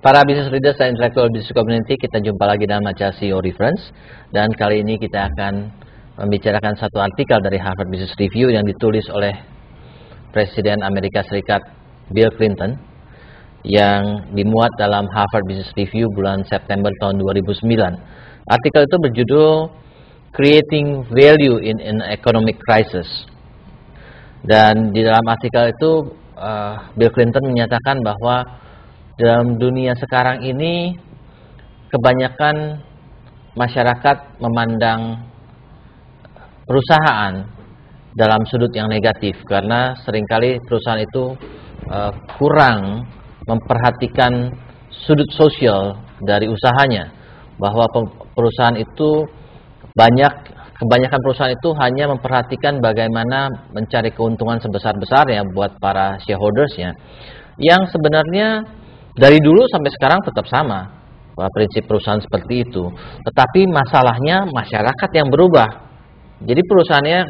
Para business leaders dan intellectual business community, kita jumpa lagi dalam acara CEO Reference. Dan kali ini kita akan membicarakan satu artikel dari Harvard Business Review yang ditulis oleh Presiden Amerika Serikat Bill Clinton, yang dimuat dalam Harvard Business Review bulan September tahun 2009. Artikel itu berjudul Creating Value in an Economic Crisis. Dan di dalam artikel itu Bill Clinton menyatakan bahwa dalam dunia sekarang ini kebanyakan masyarakat memandang perusahaan dalam sudut yang negatif, karena seringkali perusahaan itu kurang memperhatikan sudut sosial dari usahanya, bahwa perusahaan itu kebanyakan perusahaan itu hanya memperhatikan bagaimana mencari keuntungan sebesar-besarnya buat para shareholdersnya, yang sebenarnya dari dulu sampai sekarang tetap sama prinsip perusahaan seperti itu. Tetapi masalahnya masyarakat yang berubah. Jadi perusahaannya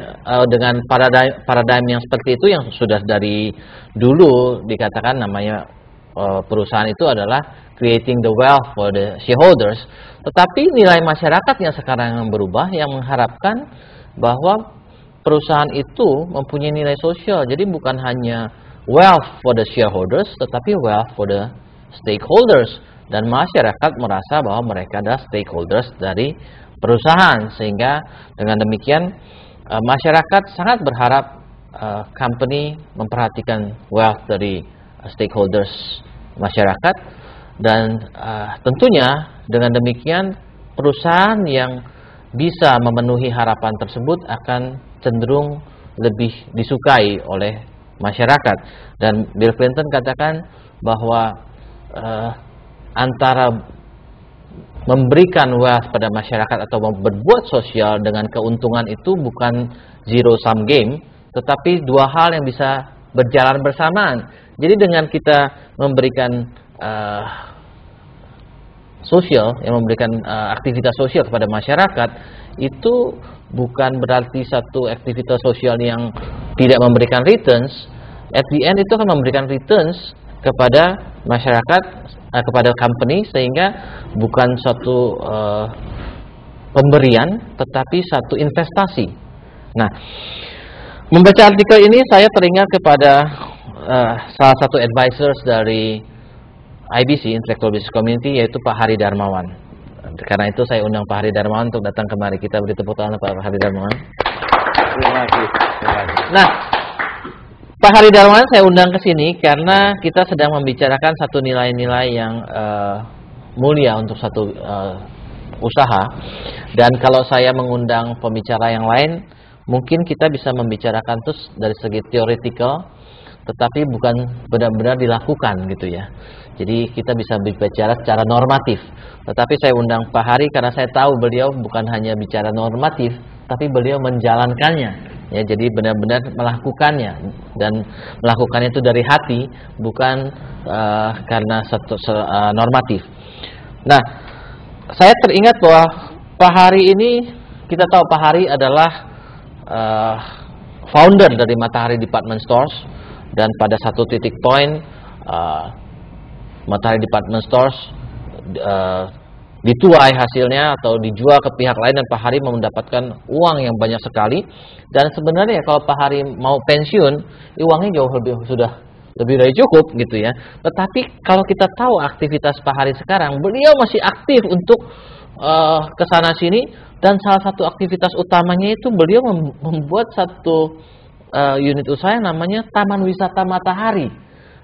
dengan paradigm yang seperti itu, yang sudah dari dulu dikatakan namanya perusahaan itu adalah creating the wealth for the shareholders. Tetapi nilai masyarakat yang sekarang yang berubah, yang mengharapkan bahwa perusahaan itu mempunyai nilai sosial. Jadi bukan hanya wealth for the shareholders, tetapi wealth for the stakeholders, dan masyarakat merasa bahwa mereka adalah stakeholders dari perusahaan, sehingga dengan demikian masyarakat sangat berharap company memperhatikan wealth dari stakeholders masyarakat, dan tentunya dengan demikian perusahaan yang bisa memenuhi harapan tersebut akan cenderung lebih disukai oleh masyarakat. Dan Bill Clinton katakan bahwa antara memberikan wealth pada masyarakat atau berbuat sosial dengan keuntungan itu bukan zero sum game, tetapi dua hal yang bisa berjalan bersamaan. Jadi dengan kita memberikan aktivitas sosial kepada masyarakat, itu bukan berarti satu aktivitas sosial yang tidak memberikan returns. At the end itu akan memberikan returns kepada masyarakat, kepada company, sehingga bukan suatu pemberian, tetapi satu investasi. Nah, membaca artikel ini saya teringat kepada salah satu advisors dari IBC, Intellectual Business Community, yaitu Pak Hari Darmawan. Karena itu saya undang Pak Hari Darmawan untuk datang kemari. Kita beri tepuk tangan Pak Hari Darmawan. Terima kasih. Nah, Pak Hari Darmawan saya undang ke sini karena kita sedang membicarakan satu nilai-nilai yang mulia untuk satu usaha. Dan kalau saya mengundang pembicara yang lain, mungkin kita bisa membicarakan terus dari segi theoretical, tetapi bukan benar-benar dilakukan gitu ya. Jadi kita bisa bicara secara normatif. Tetapi saya undang Pak Hari karena saya tahu beliau bukan hanya bicara normatif, tapi beliau menjalankannya. Ya, jadi benar-benar melakukannya, dan melakukannya itu dari hati, bukan karena normatif. Nah, saya teringat bahwa Pak Hari ini, kita tahu Pak Hari adalah founder dari Matahari Department Stores, dan pada satu titik point Matahari Department Stores dituai hasilnya atau dijual ke pihak lain, dan Pak Hari mendapatkan uang yang banyak sekali. Dan sebenarnya kalau Pak Hari mau pensiun, uangnya jauh sudah lebih dari cukup gitu ya. Tetapi kalau kita tahu aktivitas Pak Hari sekarang, beliau masih aktif untuk kesana sini, dan salah satu aktivitas utamanya itu beliau membuat satu unit usaha yang namanya Taman Wisata Matahari.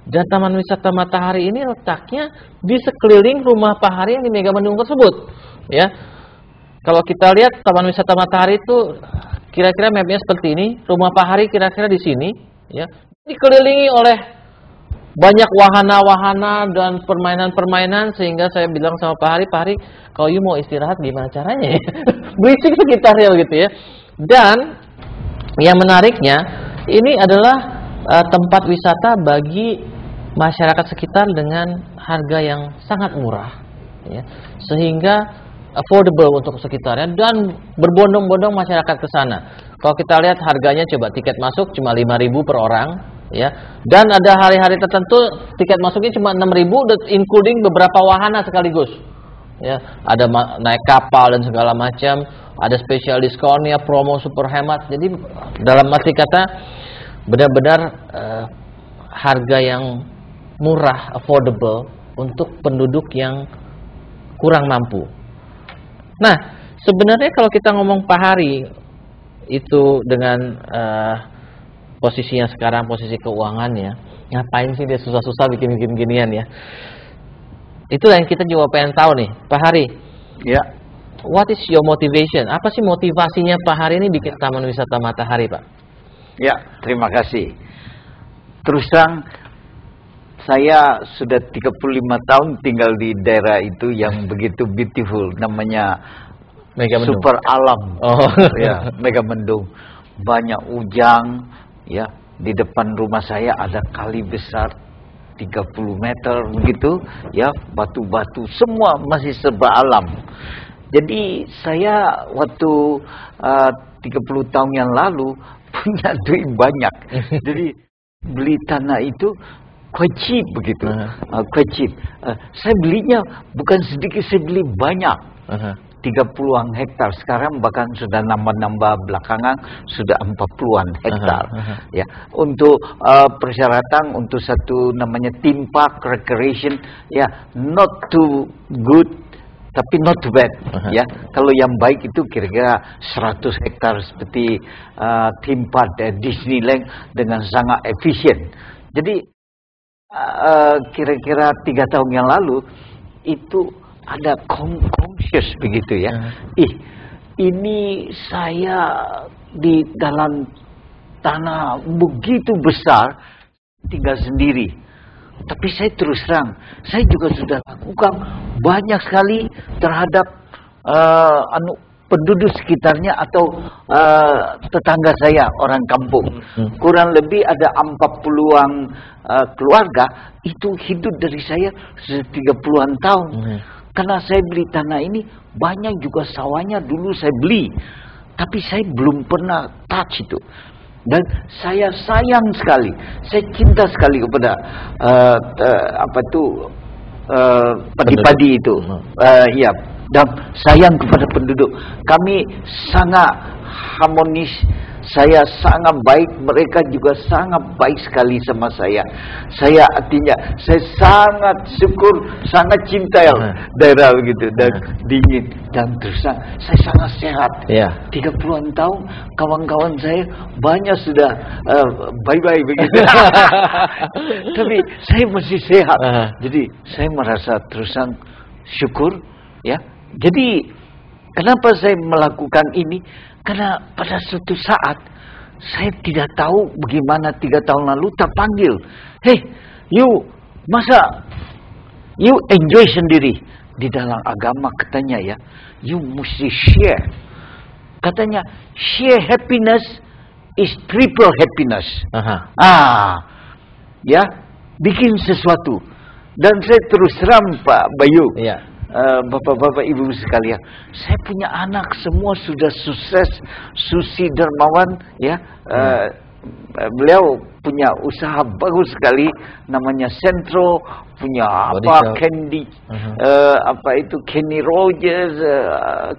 Dan Taman Wisata Matahari ini letaknya di sekeliling rumah Pak Hari yang di Megamendung tersebut. Ya, kalau kita lihat Taman Wisata Matahari itu kira-kira mapnya seperti ini. Rumah Pak Hari kira-kira di sini. Ya, dikelilingi oleh banyak wahana-wahana dan permainan-permainan, sehingga saya bilang sama Pak Hari, kalau you mau istirahat gimana caranya ya? Berisik sekitarnya begitu ya. Dan yang menariknya, ini adalah tempat wisata bagi masyarakat sekitar dengan harga yang sangat murah, ya, sehingga affordable untuk sekitarnya, dan berbondong-bondong masyarakat ke sana. Kalau kita lihat harganya, coba tiket masuk cuma 5.000 per orang, ya. Dan ada hari-hari tertentu tiket masuknya cuma 6.000, including beberapa wahana sekaligus. Ya, ada naik kapal dan segala macam, ada spesial diskonnya, promo super hemat. Jadi dalam arti kata benar-benar harga yang murah, affordable untuk penduduk yang kurang mampu. Nah, sebenarnya kalau kita ngomong Pak Hari itu dengan posisinya sekarang, posisi keuangannya, ngapain sih dia susah-susah bikin ginian ya? Itulah yang kita juga pengen tahu nih, Pak Hari. Ya. What is your motivation? Apa sih motivasinya Pak Hari ini bikin Taman Wisata Matahari, Pak? Ya, terima kasih. Terus terang, saya sudah 35 tahun tinggal di daerah itu yang begitu beautiful, namanya Megamendung. Super Alam. Oh. Ya, Megamendung. Banyak ujang, ya. Di depan rumah saya ada kali besar 30 meter begitu, ya, batu-batu semua masih serba alam. Jadi saya waktu 30 tahun yang lalu punya duit banyak. Jadi beli tanah itu quite cheap begitu. Quite cheap. Saya belinya bukan sedikit, saya beli banyak. 30-an hektar, sekarang bahkan sudah nambah-nambah, belakangan sudah 40-an hektar. Ya, untuk persyaratan untuk satu namanya theme park recreation, ya, not too good tapi not too bad. Ya, kalau yang baik itu kira-kira 100 hektar seperti theme park Disneyland dengan sangat efisien. Jadi kira-kira 3 tahun yang lalu itu ada conscious begitu ya. Ini saya di dalam tanah begitu besar tinggal sendiri. Tapi saya terus terang, saya juga sudah lakukan banyak sekali terhadap penduduk sekitarnya atau tetangga saya, orang kampung. Kurang lebih ada 40-an keluarga itu hidup dari saya 30-an tahun. Karena saya beli tanah ini, banyak juga sawahnya dulu saya beli. Tapi saya belum pernah touch itu. Dan saya sayang sekali, saya cinta sekali kepada padi-padi itu. Ya, dan sayang kepada penduduk. Kami sangat harmonis, saya sangat baik, mereka juga sangat baik sekali sama saya. Saya artinya, saya sangat syukur, sangat cinta daerah begitu, dan dingin, dan terus saya sangat sehat. 30-an tahun, kawan-kawan saya banyak sudah bye-bye begitu. Tapi saya masih sehat. Jadi saya merasa terusan syukur, ya. Jadi kenapa saya melakukan ini? Karena pada suatu saat saya tidak tahu bagaimana 3 tahun lalu terpanggil. Hey, masa you enjoy sendiri? Di dalam agama katanya ya, you mesti share. Katanya share happiness is triple happiness. Ya, bikin sesuatu. Dan saya terus terang Pak Bayu. Bapak-bapak ibu sekalian, saya punya anak semua sudah sukses, Susi Dermawan, ya, beliau punya usaha bagus sekali, namanya Sentro, punya Candy, Kenny Rogers,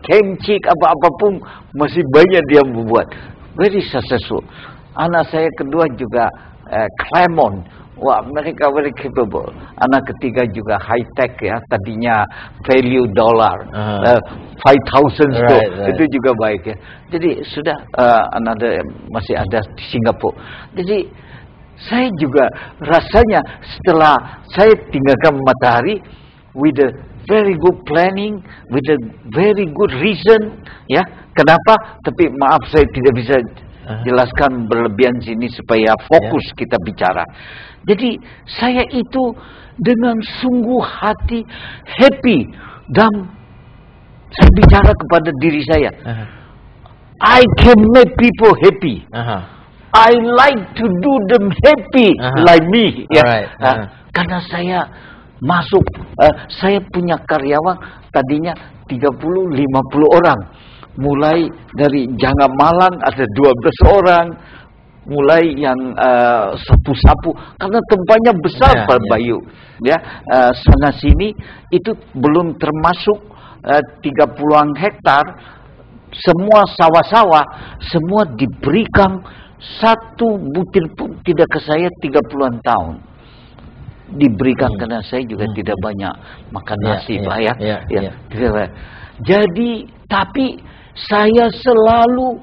Kemcik, apapun masih banyak dia membuat, very successful. Anak saya kedua juga Claremont. Wah, mereka very capable. Anak ketiga juga high tech ya. Tadinya value dollar, 5,000 right. Itu juga baik ya. Jadi sudah masih ada di Singapura. Jadi saya juga rasanya setelah saya tinggalkan Matahari with a very good planning, with a very good reason, ya. Kenapa? Tapi maaf saya tidak bisa jelaskan berlebihan sini supaya fokus kita bicara. Jadi saya itu dengan sungguh hati happy, dan saya bicara kepada diri saya, I can make people happy. I like to do them happy like me. Ya. Karena saya masuk, saya punya karyawan tadinya 30-50 orang. Mulai dari Jangan Malang ada 12 orang, mulai yang sapu-sapu karena tempatnya besar Pak Bayu. Ya, sana sini itu belum termasuk 30-an hektar, semua sawah-sawah, semua diberikan satu butir pun tidak ke saya 30-an tahun. Diberikan karena saya juga tidak banyak makan nasi Pak ya. Jadi tapi saya selalu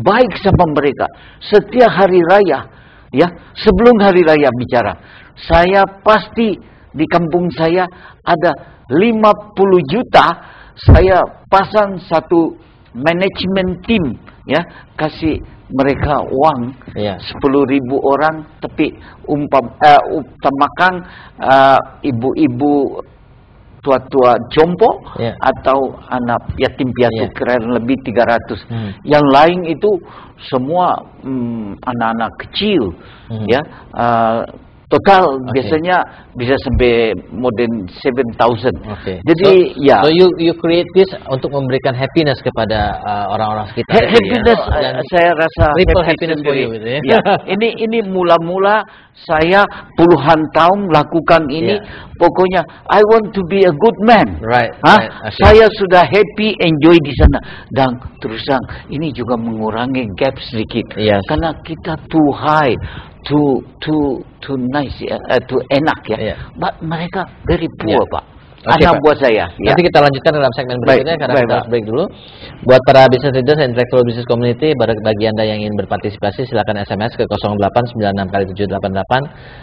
baik sama mereka. Setiap hari raya ya, sebelum hari raya bicara, saya pasti di kampung saya ada 50 juta, saya pasang satu manajemen tim ya, kasih mereka uang 10.000 orang, tapi utamakan ibu-ibu tua-tua jompo atau anak yatim piatu keren lebih 300. Yang lain itu semua anak-anak kecil ya. Total biasanya bisa sampai more than 7,000. Jadi so you create this untuk memberikan happiness kepada orang-orang sekitar. Happiness saya rasa happiness for you gitu ya. Ini mula-mula saya puluhan tahun lakukan ini. Pokoknya I want to be a good man. Saya sudah happy, enjoy di sana, dan terus terang ini juga mengurangi gap sedikit karena kita too high, too nice ya, too enak ya. Mereka very poor Pak. Anak buat saya. Nanti kita lanjutkan dalam segmen berikutnya karena kita break dulu. Buat para business leaders dan intellectual business community, bagi Anda yang ingin berpartisipasi silakan SMS ke 0896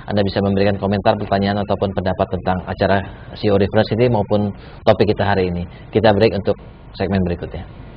Anda bisa memberikan komentar, pertanyaan ataupun pendapat tentang acara CEO Reference ini maupun topik kita hari ini. Kita break untuk segmen berikutnya.